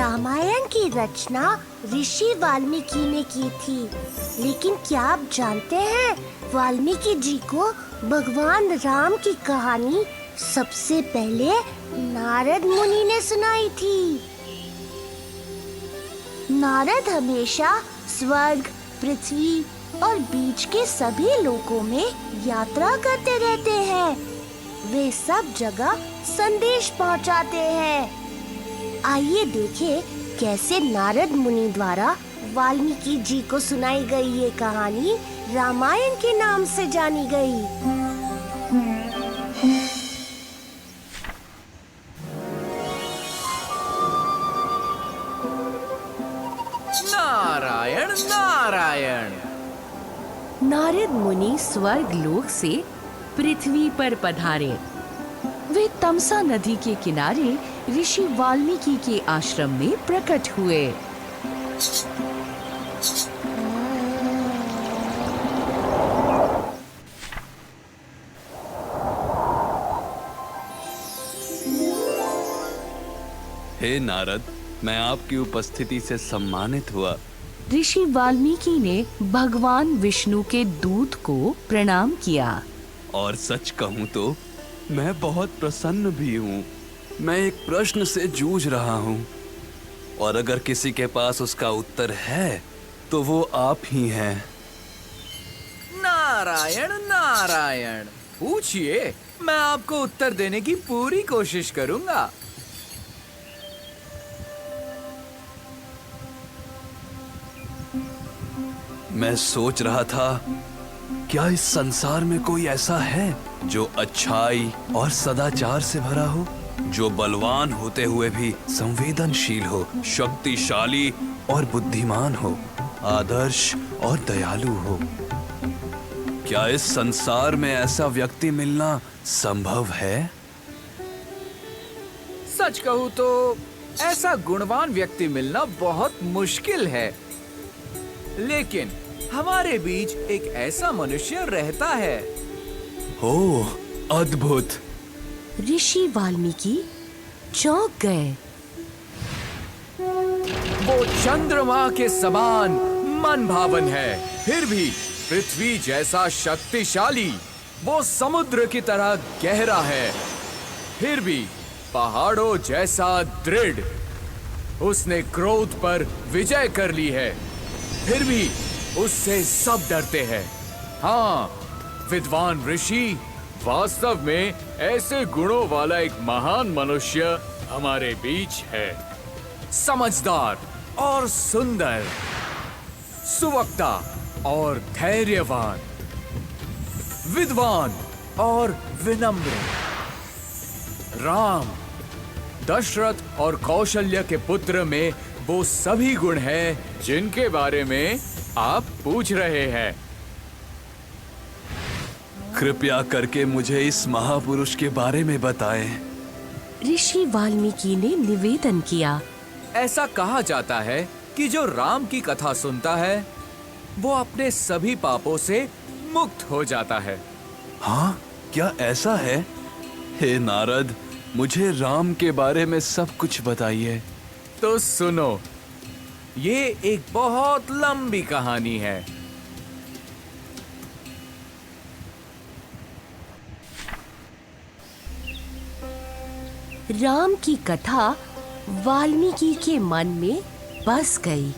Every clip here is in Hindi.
रामायण की रचना ऋषि वाल्मीकि ने की थी। लेकिन क्या आप जानते हैं, वाल्मीकि जी को भगवान राम की कहानी सबसे पहले नारद मुनि ने सुनाई थी। नारद हमेशा स्वर्ग, पृथ्वी और बीच के सभी लोकों में यात्रा करते रहते हैं। वे सब जगह संदेश पहुंचाते हैं। आइए देखें कैसे नारद मुनि द्वारा वाल्मीकि जी को सुनाई गई ये कहानी रामायण के नाम से जानी गई। नारायण नारायण। नारद मुनि स्वर्ग लोक से पृथ्वी पर पधारे। वे तमसा नदी के किनारे ऋषि वाल्मीकि के आश्रम में प्रकट हुए। हे नारद, मैं आपकी उपस्थिति से सम्मानित हुआ। ऋषि वाल्मीकि ने भगवान विष्णु के दूत को प्रणाम किया। और सच कहूँ तो मैं बहुत प्रसन्न भी हूँ। मैं एक प्रश्न से जूझ रहा हूँ, और अगर किसी के पास उसका उत्तर है तो वो आप ही हैं। नारायण नारायण, पूछिए, मैं आपको उत्तर देने की पूरी कोशिश करूंगा। मैं सोच रहा था, क्या इस संसार में कोई ऐसा है जो अच्छाई और सदाचार से भरा हो, जो बलवान होते हुए भी संवेदनशील हो, शक्तिशाली और बुद्धिमान हो, आदर्श और दयालु हो? क्या इस संसार में ऐसा व्यक्ति मिलना संभव है? सच कहूँ तो ऐसा गुणवान व्यक्ति मिलना बहुत मुश्किल है, लेकिन हमारे बीच एक ऐसा मनुष्य रहता है। ओह, अद्भुत! ऋषि वाल्मीकि चौंक गए। वो चंद्रमा के समान मन भावन है, फिर भी पृथ्वी जैसा शक्तिशाली। वो समुद्र की तरह गहरा है, फिर भी पहाड़ों जैसा दृढ़। उसने क्रोध पर विजय कर ली है, फिर भी उससे सब डरते हैं। हाँ, विद्वान ऋषि, वास्तव में ऐसे गुणों वाला एक महान मनुष्य हमारे बीच है। समझदार और सुंदर, सुवक्ता और धैर्यवान, विद्वान और विनम्र। राम, दशरथ और कौशल्य के पुत्र में वो सभी गुण हैं जिनके बारे में आप पूछ रहे हैं। कृपया करके मुझे इस महापुरुष के बारे में बताएं। ऋषि वाल्मीकि ने निवेदन किया। ऐसा कहा जाता है कि जो राम की कथा सुनता है वो अपने सभी पापों से मुक्त हो जाता है। हाँ, क्या ऐसा है? हे नारद, मुझे राम के बारे में सब कुछ बताइए। तो सुनो, ये एक बहुत लंबी कहानी है। राम की कथा वाल्मीकि के मन में बस गई।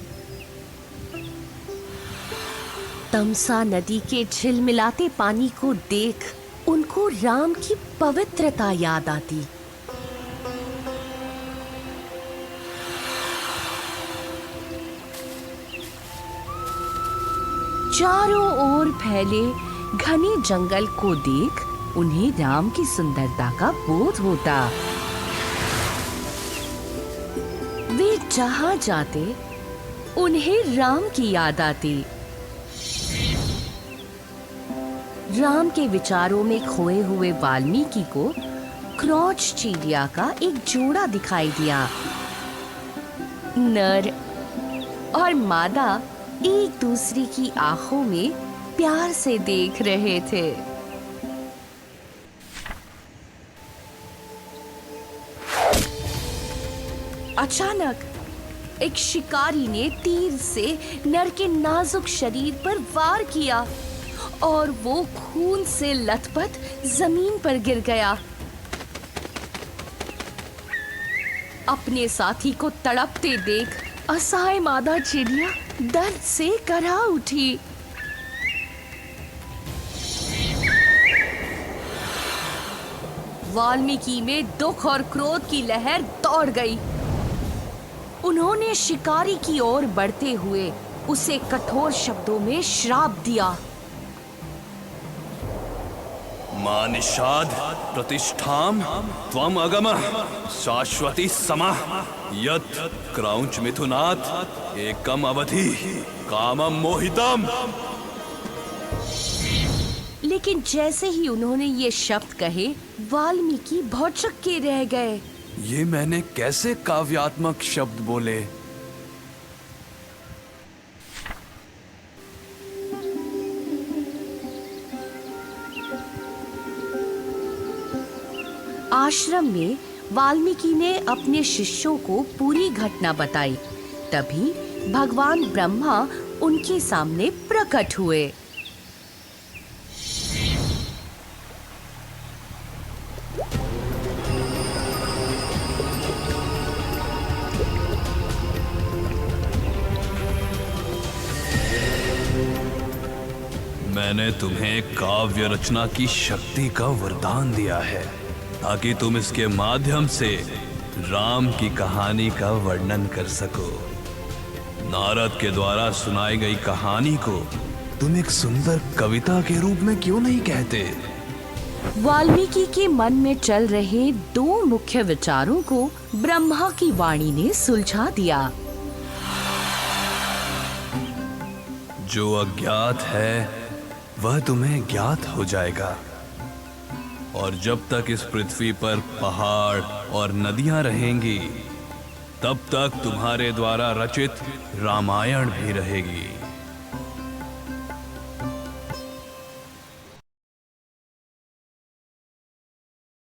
तमसा नदी के झिलमिलाते पानी को देख उनको राम की पवित्रता याद आती। चारों ओर फैले घने जंगल को देख उन्हें राम की सुंदरता का बोध होता। वे जहां जाते उन्हें राम की याद आती। राम के विचारों में खोए हुए वाल्मीकि को क्रॉच चिड़िया का एक जोड़ा दिखाई दिया। नर और मादा एक दूसरे की आंखों में प्यार से देख रहे थे। अचानक एक शिकारी ने तीर से नर के नाजुक शरीर पर वार किया और वो खून से लथपथ जमीन पर गिर गया। अपने साथी को तड़पते देख असहाय मादा चिड़िया दर्द से कराह उठी। वाल्मीकि में दुख और क्रोध की लहर दौड़ गई। उन्होंने शिकारी की ओर बढ़ते हुए उसे कठोर शब्दों में श्राप दिया। मा निषाद प्रतिष्ठाम त्वम अगमः शाश्वती समः यत् क्रौंच मिथुनात् एकम अवधि कामम मोहितम। लेकिन जैसे ही उन्होंने ये शब्द कहे, वाल्मीकि भौचक के रह गए। ये मैंने कैसे काव्यात्मक शब्द बोले? आश्रम में वाल्मीकि ने अपने शिष्यों को पूरी घटना बताई। तभी भगवान ब्रह्मा उनके सामने प्रकट हुए। मैंने तुम्हें काव्य रचना की शक्ति का वरदान दिया है ताकि तुम इसके माध्यम से राम की कहानी का वर्णन कर सको। नारद के द्वारा सुनाई गई कहानी को तुम एक सुंदर कविता के रूप में क्यों नहीं कहते? वाल्मीकि के मन में चल रहे दो मुख्य विचारों को ब्रह्मा की वाणी ने सुलझा दिया। जो अज्ञात है वह तुम्हें ज्ञात हो जाएगा, और जब तक इस पृथ्वी पर पहाड़ और नदियां रहेंगी तब तक तुम्हारे द्वारा रचित रामायण भी रहेगी।